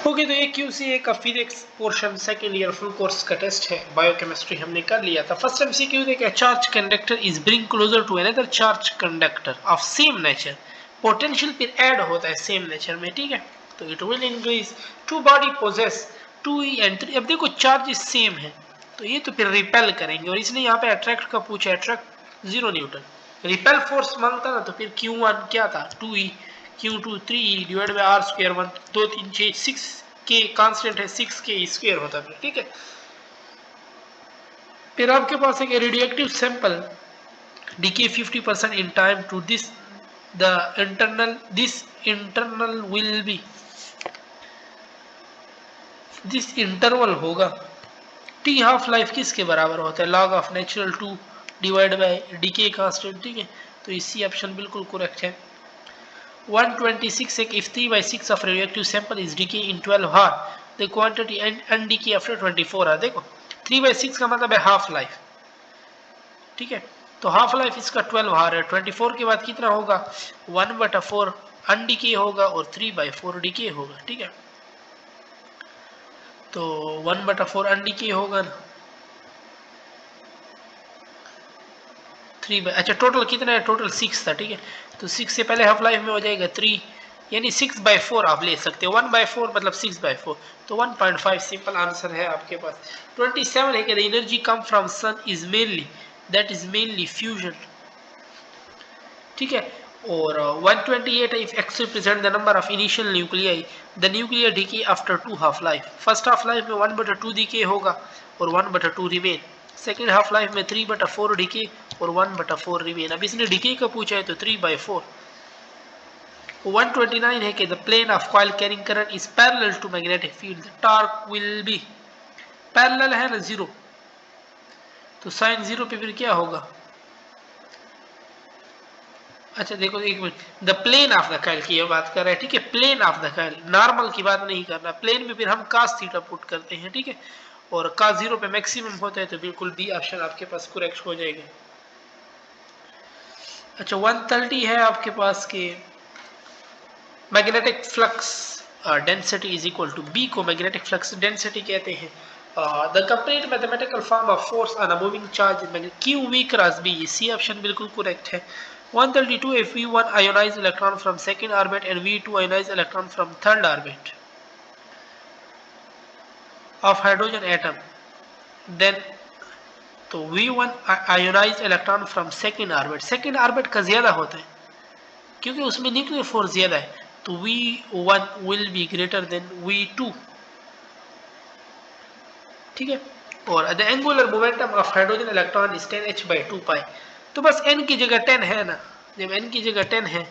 Okay, तो ये QCA का physics portion second year full course का टेस्ट है। बायोकेमिस्ट्री हमने कर लिया था। फर्स्ट MCQ देखा, charge conductor is bring closer to another charge conductor of same nature. Potential फिर ऐड होता है सेम नेचर में, ठीक है। तो it will increase to body poses 2E and 3। अब देखो चार्ज सेम है तो ये तो फिर रिपेल करेंगे, और इसलिए यहाँ पे अट्रैक्ट का पूछा, अट्रैक्ट 0 न्यूटन। रिपेल फोर्स मांगता ना तो फिर Q1 क्या था 2E, Q2 3E divide by R square 1 2 3 6 6 के कांस्टेंट है 6 के स्क्वायर होता है, ठीक है। फिर आपके पास एक radioactive sample decay 50% in time to this internal will be, this interval होगा t हाफ लाइफ किसके बराबर होता है, log of natural 2 divide by decay constant, ठीक है। तो इसी ऑप्शन बिल्कुल करेक्ट है। 126 है, if 3/6 of radioactive sample is decay in 12 hour, the quantity and decay after 24 hour। देखो 3/6 का मतलब है हाफ लाइफ, ठीक है। तो हाफ लाइफ इसका 12 आवर है। 24 के बाद कितना होगा, 1/4 अनडीके होगा और 3/4 डीके होगा, ठीक है। तो 1/4 अनडीके होगा ना, 3 अच्छा टोटल कितना है, टोटल 6 था, ठीक है। तो 6 से पहले हाफ लाइफ में हो जाएगा 3, यानी 6/4 आप ले सकते हो। 1/4 मतलब 6/4, तो 1.5 सिंपल आंसर है आपके पास। 27 है कि the energy come from sun is mainly, that is mainly fusion, ठीक है। और 128 if x represent the number of initial nuclei, the nuclear decay after 2 half life. First half life में 1/2 डीके होगा और 1/2 रिमेन। सेकेंड हाफ लाइफ में 3/4 DK और 1/4 remain. अब इसने डीके का पूछा है तो 3/4। 129 है कि the plane of coil carrying current is parallel to magnetic field, the torque will be, parallel है ना 0, तो साइन 0 पे फिर क्या होगा, अच्छा देखो एक मिनट, the plane of the coil की ये बात कर रहे हैं, ठीक है। Plane of the coil, normal की बात नहीं करना। प्लेन में फिर हम cos थीटा पुट करते हैं, ठीक है। और cos 0 पे मैक्सिमम होता है तो बिल्कुल बी ऑप्शन आपके पास करेक्ट हो जाएगा। अच्छा 130 है आपके पास के magnetic flux density is equal to B, को मैग्नेटिक फ्लक्स डेंसिटी कहते हैं। The complete mathematical form of force on a moving charge q v cross B, C option बिल्कुल करेक्ट है। 132 if V1 ionized electron from second orbit and V2 ionized electron from third orbit of hydrogen atom, then तो V1 ionized electron from second orbit, second orbit का ज्यादा होता है क्योंकि उसमें nuclear force ज्यादा है, तो V1 will be greater than V2, ठीक है। और the angular momentum of hydrogen electron is 10h/2 पाई। तो बस n की जगह 10 है ना, जब n की जगह 10 है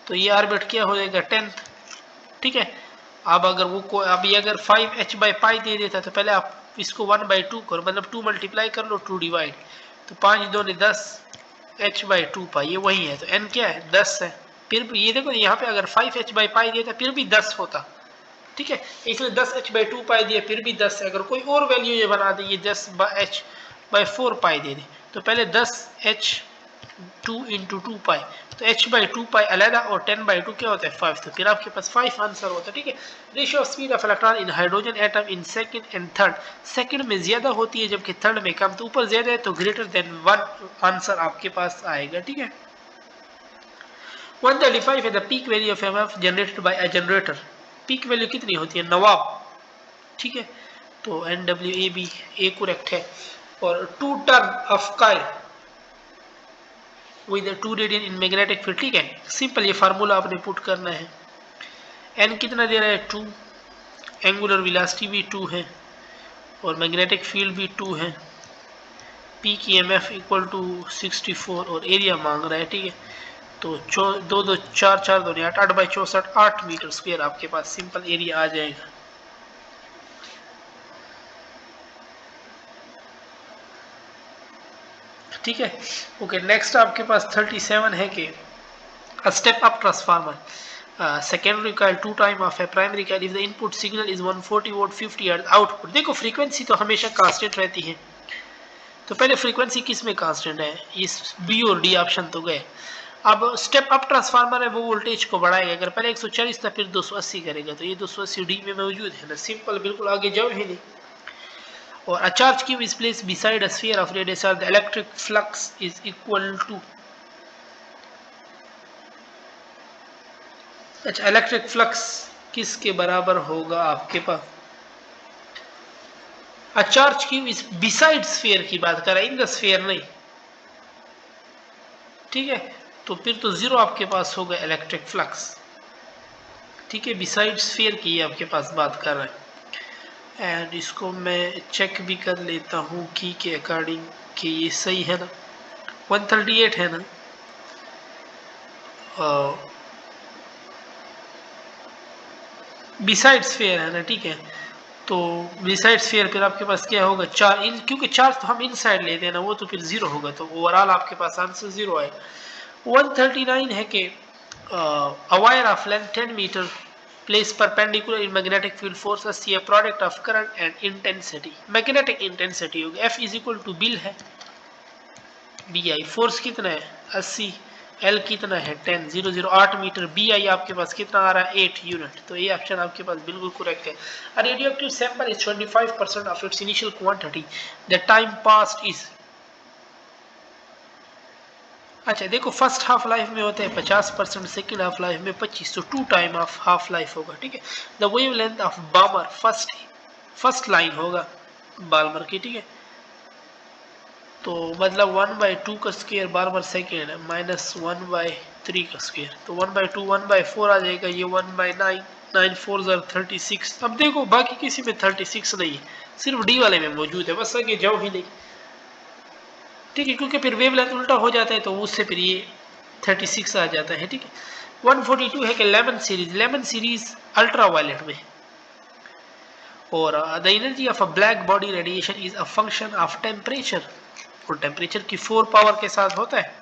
तो ये ऑर्बिट क्या हो जाएगा 10th, ठीक है। अब अगर वो अभी अगर 5h/पाई दे देता तो पहले आप इसको 1/2 करो, मतलब 2 मल्टीप्लाई कर लो 2 डिवाइड, तो 5 2 10 h/2 पाई, ये वही है। तो n क्या है 10 है। फिर भी ये देखो यहाँ पे अगर 5h/पाई देता फिर भी 10 होता, ठीक है। इसलिए 10h/2 पाई दिया फिर भी 10 है। अगर कोई और वैल्यू ये बना दे, ये 10h/4 पाई दे दे, तो पहले 10h2 इंटू 2 पाई, तो h/2 पाई अलग और 10/2 क्या होता है 5, तो फिर आपके पास 5 आंसर होता है, ठीक है। Ratio of speed of electron in hydrogen atom in second and third, second में ज्यादा होती है जबकि थर्ड में कम, तो ऊपर ज्यादा है तो ग्रेटर देन 1 आंसर आपके पास आएगा, ठीक है। 135 है the peak value of MF generated by a generator, peak value कितनी होती है नवाब, ठीक है। तो NWAB ए करेक्ट है। और 2 turn off coil with 2 radian in magnetic field, ठीक है। सिंपल ये फार्मूला आपने पुट करना है। n कितना दे रहा है 2, एंगुलर वेलोसिटी भी 2 है और मैग्नेटिक फील्ड भी 2 है, पीक EMF इक्वल टू 64 और एरिया मांग रहा है, ठीक है। तो 2 2 4 4 2 8 8/64 8 मीटर स्क्वायर आपके पास सिंपल एरिया आ जाएगा। ठीक है। ओके नेक्स्ट आपके पास 37 है कि step up transformer secondary coil 2 time of है primary coil if the input signal is 140 volt 50 hertz output. देखो फ्रीक्वेंसी तो हमेशा कांस्टेंट रहती है, तो पहले फ्रीक्वेंसी किस में कांस्टेंट है, इस बी और डी ऑप्शन तो गए। अब स्टेप अप ट्रांसफार्मर है वो वोल्टेज को बढ़ाएगा, अगर पहले 140 था फिर 280 करेगा, तो ये 280 डी में मौजूद है ना, सिंपल, बिल्कुल आगे जाओ ही नहीं। और a charge cube is placed beside a sphere of radius r, the electric flux is equal to, अच्छा इलेक्ट्रिक फ्लक्स किसके बराबर होगा आपके पास, a charge cube is beside sphere की बात कर रहा है, इन द स्फीयर नहीं, ठीक है, तो फिर तो जीरो आपके पास होगा इलेक्ट्रिक फ्लक्स, ठीक है, बिसाइड स्फीयर की आपके पास बात कर रहा है। एंड इसको मैं चेक भी कर लेता हूँ की के अकॉर्डिंग कि ये सही है ना, 138 है ना, बिसाइड स्फीयर है ना, ठीक है, तो बिसाइड स्फीयर फिर आपके पास क्या होगा, क्योंकि चार्ज तो हम इनसाइड लेते हैं ना, वो तो फिर जीरो होगा, तो ओवरऑल आपके पास आंसर जीरो है। 139 है कि a wire of length 10 meter placed perpendicular in magnetic field forces see a product of current and intensity, magnetic intensity होगी, F is equal to bill है, BI, फोर्स कितना है 80, L कितना है 10, 008 मीटर, BI आपके पास कितना आ रहा है 8 यूनिट, तो ये ऑप्शन आपके पास बिल्कुल करेक्ट है। A radioactive sample is 25% of its initial quantity, the time passed is, अच्छा देखो फर्स्ट हाफ लाइफ में होता है 50%, सेकेंड हाफ लाइफ में 25, तो 2 टाइम ऑफ हाफ लाइफ होगा, ठीक है। The wave length of बामर, first line होगा बाल्मर की, ठीक है, तो मतलब 1/2 का स्क्वायर बाल्मर सेकेंड है माइनस 1/3 का स्क्वायर, तो 1/2 1/4 आ जाएगा, ये 1/9, 9 4 36। अब देखो बाकी किसी में 36 नहीं है, सिर्फ डी वाले में मौजूद है, बस आगे जाओ ही नहीं, ठीक है, क्योंकि फिर वेव लेंथ उल्टा हो जाता है तो उससे फिर ये 36 आ जाता है, ठीक है। 142 है कि लेमन सीरीज अल्ट्रा वायलेट में, और the energy of a black body radiation is a function of temperature, और टेम्परेचर की 4 पावर के साथ होता है।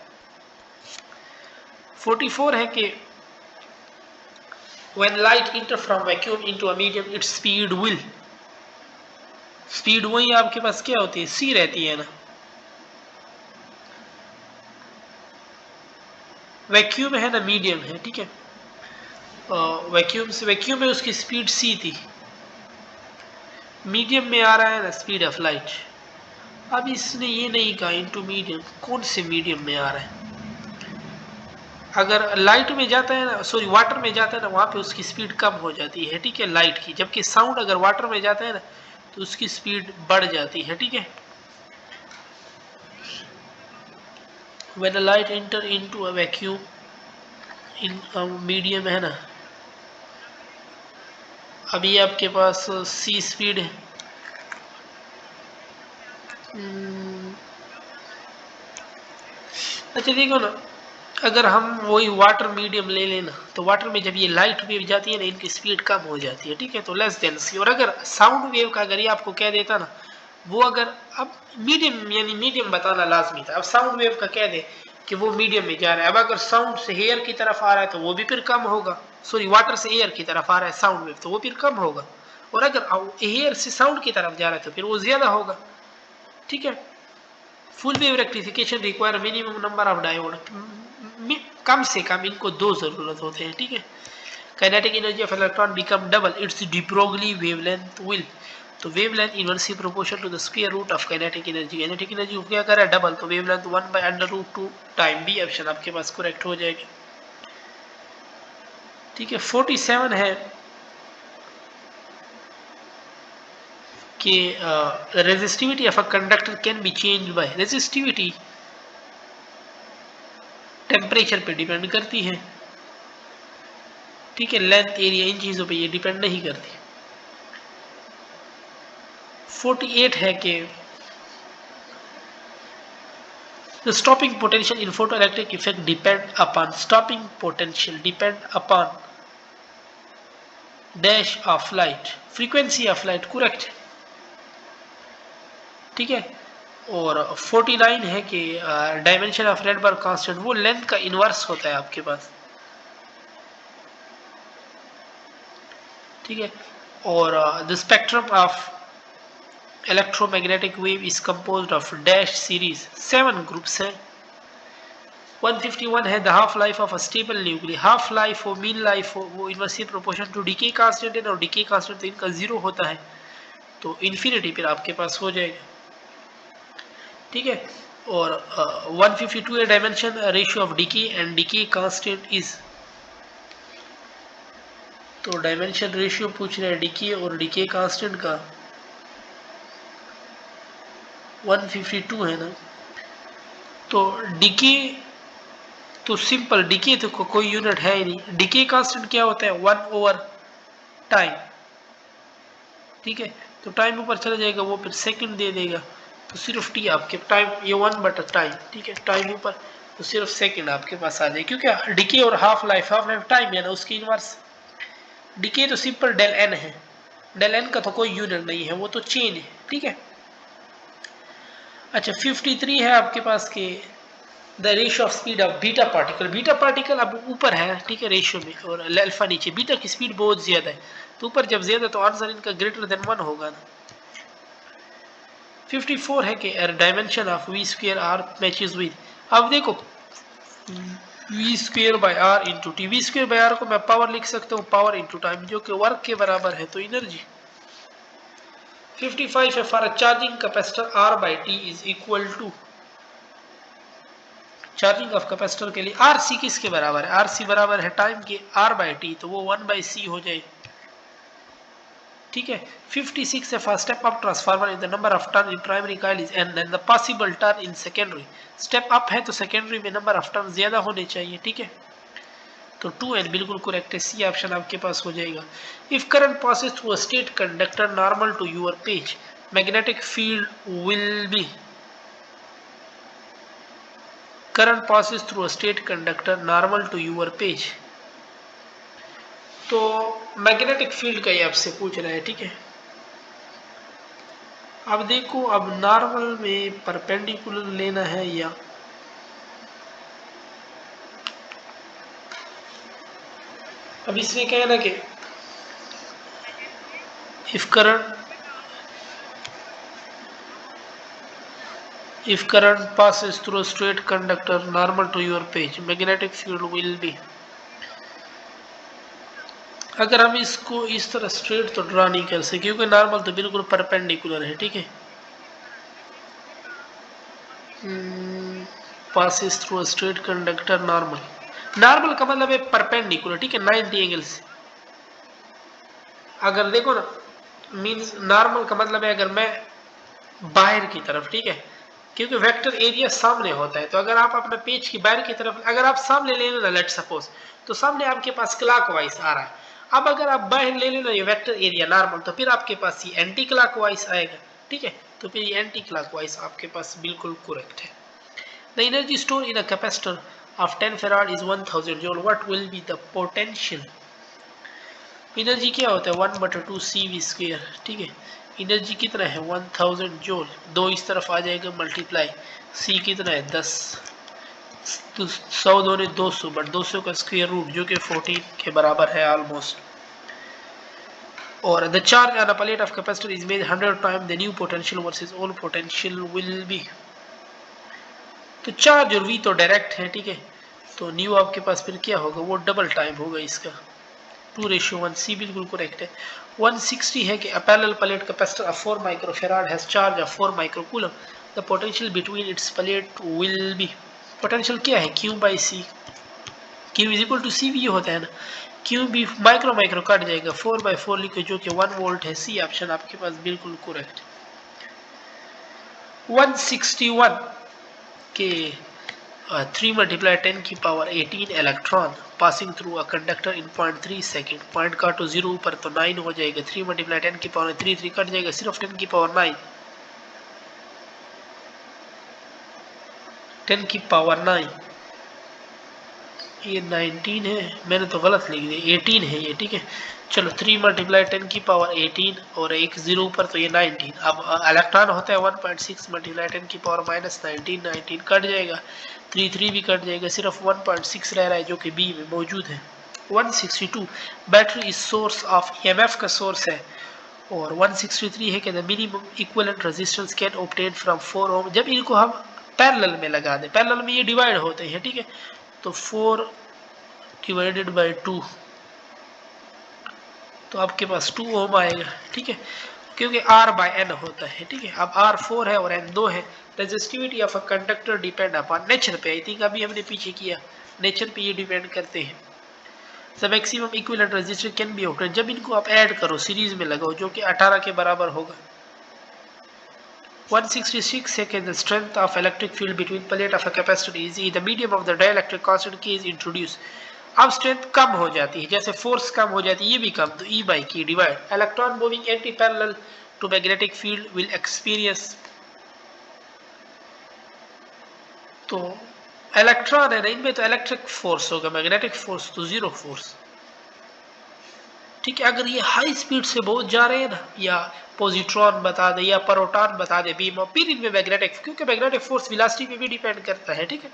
44 है कि when light enter from vacuum into a medium its speed will, speed वही आपके पास क्या होती है c रहती है ना, वैक्यूम है ना मीडियम है, ठीक है, वैक्यूम में उसकी स्पीड c थी, मीडियम में आ रहा है ना स्पीड ऑफ लाइट। अब इसने ये नहीं कहा इनटू मीडियम, कौन से मीडियम में आ रहा है, अगर लाइट में जाता है ना, सॉरी वाटर में जाता है ना, वहां पे उसकी स्पीड कम हो जाती है, ठीक है, लाइट की, जबकि साउंड अगर वाटर में जाता है ना तो उसकी स्पीड बढ़ जाती है, ठीक है। When a light enter into a vacuum in a medium है ना, अभी आपके पास c स्पीड है, अच्छा देखो ना, अगर हम वही वाटर मीडियम ले लेना तो वाटर में जब ये लाइट वेव जाती है ना इनकी स्पीड कम हो जाती है, ठीक है, तो लेस देन सी। और अगर साउंड वेव का अगर ये आपको कह देता ना, वो अगर अब मीडियम यानी मीडियम बताना लाजमी था, अब साउंड वेव का कह दे कि वो मीडियम में जा रहा है, अब अगर साउंड से एयर की तरफ आ रहा है तो वो भी फिर कम होगा, सॉरी वाटर से एयर की तरफ आ रहा है साउंड वेव तो वो फिर कम होगा, और अगर एयर से साउंड की तरफ जा रहा है तो फिर वो ज्यादा होगा, ठीक है। Full wave rectification require minimum number of diode, कम से कम इनको 2 जरूरत होते हैं, ठीक है। Kinetic energy of electron become double its de Broglie wavelength will, तो wavelength inversely proportional to the square root of kinetic energy को क्या करा डबल, तो वेवलेंथ 1/√2 टाइम, बी ऑप्शन आपके पास करेक्ट हो जाएगा, ठीक है। 47 है कि resistivity of a conductor can be change bye, resistivity temperature पे डिपेंड करती है, ठीक है, लेंथ एरिया इन चीजों पे ये डिपेंड नहीं करती। 48 है कि the stopping potential in photoelectric effect depend upon dash of light, frequency of light, correct, ठीक है। और 49 है कि डायमेंशन ऑफ रेडबर्ग कांस्टेंट वो लेंथ का इनवर्स होता है आपके पास, ठीक है। और the spectrum of electromagnetic wave is composed of dash series, 7 groups हैं, 151 है the half life of a stable nuclear, half life हो मीन लाइफ हो वो inversely proportion to decay constant है, और डीके कांस्टेंट तो इनका 0 होता है, तो इन्फिनिटी फिर आपके पास हो जाएगा, ठीक है। और 152 है dimension ratio of decay and decay constant is, तो डायमेंशन रेशियो पूछ रहे हैं डीके और डीके कांस्टेंट का, 152 है ना, तो डीके तो सिंपल डीके तो कोई यूनिट है ही नहीं, डीके कांस्टेंट क्या होता है 1/टाइम, ठीक है। तो टाइम ऊपर चला जाएगा वो फिर सेकंड दे देगा, तो सिर्फ टी आपके टाइम ये 1/टाइम, ठीक है, टाइम ऊपर तो सिर्फ सेकंड आपके पास आ जाए, क्योंकि डीके और हाफ लाइफ टाइम है ना, उसकी इनवर्स डीके तो सिंपल डेल एन है, डेल एन का तो कोई यूनिट नहीं है, वो तो चेन है, ठीक है। अच्छा 53 है आपके पास के the ratio of speed of beta particle, beta particle अब ऊपर है, ठीक है, रेशियो में, और अल्फा नीचे, बीटा की स्पीड बहुत ज्यादा है, तो ऊपर जब ज्यादा तो आंसर इनका ग्रेटर देन 1 होगा ना। 54 है कि dimension of v square r matches with, अब देखो v square by r into t, v square by r को मैं पावर लिख सकता हूँ पावर इंटू टाइम, जो कि वर्क के बराबर है, तो एनर्जी 55 है for a charging capacitor R by t is equal to, charging of capacitor के लिए आर सी किसके बराबर है, आर सी बराबर है टाइम के आर बाई टी, तो वो 1/c हो जाए, ठीक है। 56 है for step up transformer in the number of turn in primary coil is N then the possible turn in secondary, step up है तो सेकेंडरी में नंबर ऑफ टर्न ज्यादा होने चाहिए, ठीक है, तो 2n बिल्कुल करेक्ट है, सी ऑप्शन आपके पास हो जाएगा। If current passes through a straight conductor normal to your page magnetic field will be, current passes through a straight conductor normal to your page, तो मैग्नेटिक फील्ड का ही आपसे पूछ रहा है, ठीक है। अब देखो अब नॉर्मल में परपेंडिकुलर लेना है या अब इसमें क्या है ना कि if current passes through a straight conductor normal to your page magnetic field will be, अगर हम इसको इस तरह स्ट्रेट तो ड्रा नहीं कर सकते क्योंकि नॉर्मल तो बिल्कुल परपेंडिकुलर है, ठीक है, passes through a straight conductor normal, normal का मतलब है परपेंडिकुलर, ठीक है, 90 एंगल से, अगर देखो ना मींस नॉर्मल का मतलब है अगर मैं बाहर की तरफ, ठीक है, क्योंकि वेक्टर एरिया सामने होता है, तो अगर आप अपने पेज की बाहर की तरफ अगर आप सामने ले लेना लेट सपोज, तो सामने आपके पास क्लॉकवाइज आ रहा है, अब अगर आप बाहर ले लेना ये वेक्टर एरिया नॉर्मल, तो फिर आपके पास ये एंटी क्लॉकवाइज आएगा, ठीक है, तो फिर ये एंटी क्लॉकवाइज आपके पास बिल्कुल करेक्ट है। The energy store in a capacitor of 10 farad is 1000 joule, what will be the potential, energy क्या होता है 1/2 CV स्क्वायर, ठीक है, एनर्जी कितना है 1000 जूल, दो इस तरफ आ जाएगा मल्टीप्लाई, सी कितना है 10, तो 100 दोने 200 बट 200 का स्क्वायर रूट जो कि 14 के बराबर है ऑलमोस्ट, और the charge on a plate of capacitor is made 100 time the new potential versus old potential will be, तो चार्ज और वी तो डायरेक्ट है, ठीक है, तो न्यू आपके पास फिर क्या होगा वो डबल टाइम होगा इसका, 2:1, सी बिल्कुल करेक्ट है। 160 है कि a parallel plate capacitor of 4 microfarad has charge of 4 microcoulomb, the potential between its plate will be, potential क्या है Q by C, Q is equal to C भी होता है ना, Q भी माइक्रो माइक्रो कट जाएगा, 4/4 लिखो जो कि 1 वोल्ट है, सी ऑप्शन आपके पास बिल्कुल करेक्ट। 161 के 3 × 10⁻18 electron passing through a conductor in 0.3 second, point काटो 0 ऊपर तो 9 हो जाएगा, 3 × 10⁻3 3 कट जाएगा, सिर्फ 10⁻9 10⁻9 ये 19 है, मैंने तो गलत लिख दिया 18 है ये, ठीक है, चलो 3 × 10⁻18 और एक 0 ऊपर तो ये 19, अब इलेक्ट्रॉन होता है 1.6 × 10⁻19 19 कट जाएगा, 3 भी कट जाएगा, सिर्फ 1.6 रह रहा है जो कि बी में मौजूद है। 162 बैटरी इस सोर्स ऑफ EMF का सोर्स है, और 163 है कि the minimum equivalent resistance can obtain from 4 ओम, जब इनको हम पैरेलल में लगा दें, पैरेलल में ये डिवाइड होते हैं, ठीक है। तो 4 डिवाइडेड बाई 2, तो आपके पास 2 ओम आएगा, ठीक है, क्योंकि R बाय N होता है, ठीक है। अब R 4 है और N 2 है। Resistivity of a conductor depend upon nature पे, आई थिंक अभी हमने पीछे किया, नेचर पे ये डिपेंड करते हैं। The maximum equivalent resistor can be obtained, जब इनको आप ऐड करो, सीरीज में लगाओ, जो कि 18 के बराबर होगा। 166 second, the strength of electric field between plate of a capacitor is E, the medium of the dielectric constant K is introduced। अब स्ट्रेंथ कम हो जाती है, जैसे फोर्स कम हो जाती है, ये भी कम, तो E by K divide. Electron moving anti parallel to magnetic field will experience, तो इलेक्ट्रॉन है ना इनमें, तो इलेक्ट्रिक फोर्स होगा, मैग्नेटिक फोर्स तो जीरो फोर्स, ठीक है। अगर ये हाई स्पीड से बहुत जा रहे हैं ना, या पॉजिट्रॉन बता दे या प्रोटॉन बता दे बीम ऑफ, फिर इनमें मैग्नेटिक, क्योंकि मैग्नेटिक फोर्स वेलोसिटी पे भी डिपेंड करता है, ठीक है।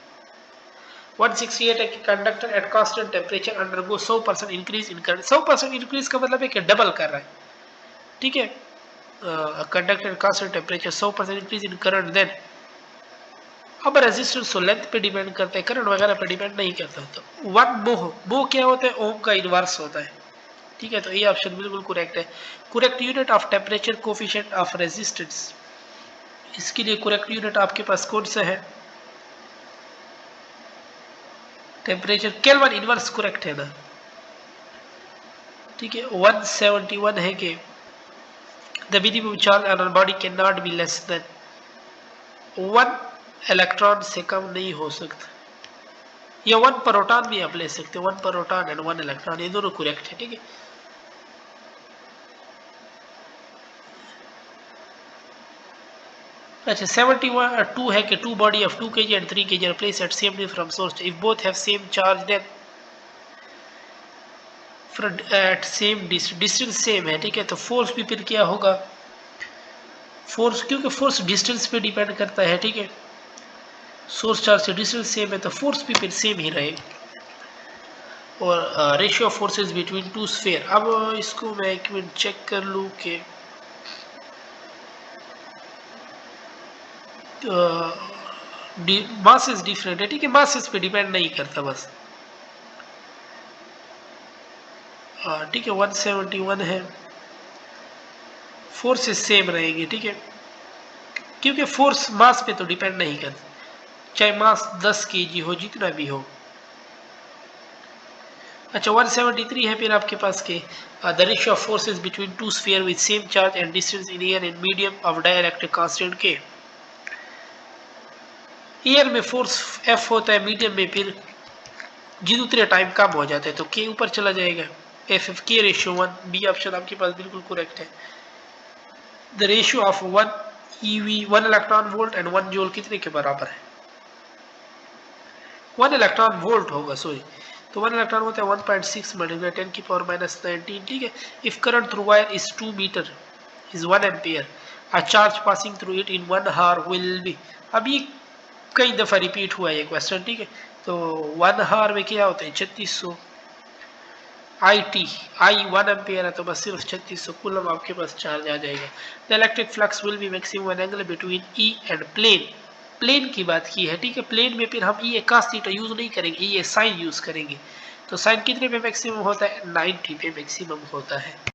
168 है कि conductor at constant temperature undergo 100% increase in current. 100% increase का मतलब है कि डबल कर रहा है, ठीक है। Conductor at constant temperature 100% increase in current, then अब रेजिस्टेंस तो लेंथ पे डिपेंड करता है, करंट वगैरह पे डिपेंड नहीं करता। तो 1 मोह क्या होता है, ओम का इनवर्स होता है, ठीक है। तो ये ऑप्शन बिल्कुल करेक्ट है। Correct unit of temperature coefficient of resistance, इसके लिए करेक्ट यूनिट आपके पास कौन सा है, टेम्परेचर केल्विन इनवर्स करेक्ट है ना, ठीक है। 171 है कि the minimum charge on a body can not be less than 1 electron से कम नहीं हो सकता, या 1 प्रोटॉन भी आप ले सकते हैं, 1 प्रोटॉन एंड 1 इलेक्ट्रॉन, ये दोनों करेक्ट है, ठीक है। अच्छा 72 है कि 2 body of 2 kg and 3 kg are placed at same from source, if both have same charge then at same distance same है, ठीक है। तो फोर्स भी फिर क्या होगा, फोर्स, क्योंकि फोर्स डिस्टेंस पे डिपेंड करता है, ठीक है। सोर्स चार्ज से डिस्टेंस सेम है तो फोर्स भी फिर सेम ही रहेगा। और ratio of forces between two sphere, अब इसको मैं एक मिनट चेक कर लूँ कि मासेस डिफरेंट है, ठीक है, मासेस पे डिपेंड नहीं करता बस, ठीक है। 171 है, फोर्सेस सेम रहेंगे, ठीक है, क्योंकि फोर्स मास पे तो डिपेंड नहीं करता, चाहे मास 10 kg हो, जितना भी हो। अच्छा 173 है फिर आपके पास के the ratio of forces between two sphere with same charge and distance in air and medium of dielectric constant के। एयर में फोर्स F होता है, मीडियम में फिर जी उतरे टाइम कम हो जाता है तो के ऊपर चला जाएगा, F के रेशियो 1, बी ऑप्शन आपके पास बिल्कुल करेक्ट है। The ratio of 1 EV 1 electron volt and 1 joule कितने के बराबर है, 1 इलेक्ट्रॉन वोल्ट होगा, सॉरी, तो 1 इलेक्ट्रॉन होता है 1.6 मल्टीप्लाई 10 की पावर -19, ठीक है। If current through wire is 2 metre is 1 ampere, a charge passing through it in 1 hour will be, अब ये कई दफा रिपीट हुआ है ये क्वेश्चन, ठीक है। तो 1 हावर में क्या होता है 3600 IT, आई 1 एम्पियर है तो बस सिर्फ 3600 कूलम आपके पास चार्ज आ जाएगा। The electric flux will be maximum angle between E and plane, plane की बात की है, ठीक है। प्लेन में फिर हम ये cos थीटा यूज नहीं करेंगे, ये साइन यूज करेंगे। तो साइन कितने पे मैक्सिमम होता है, 90 पे मैक्सिमम होता है।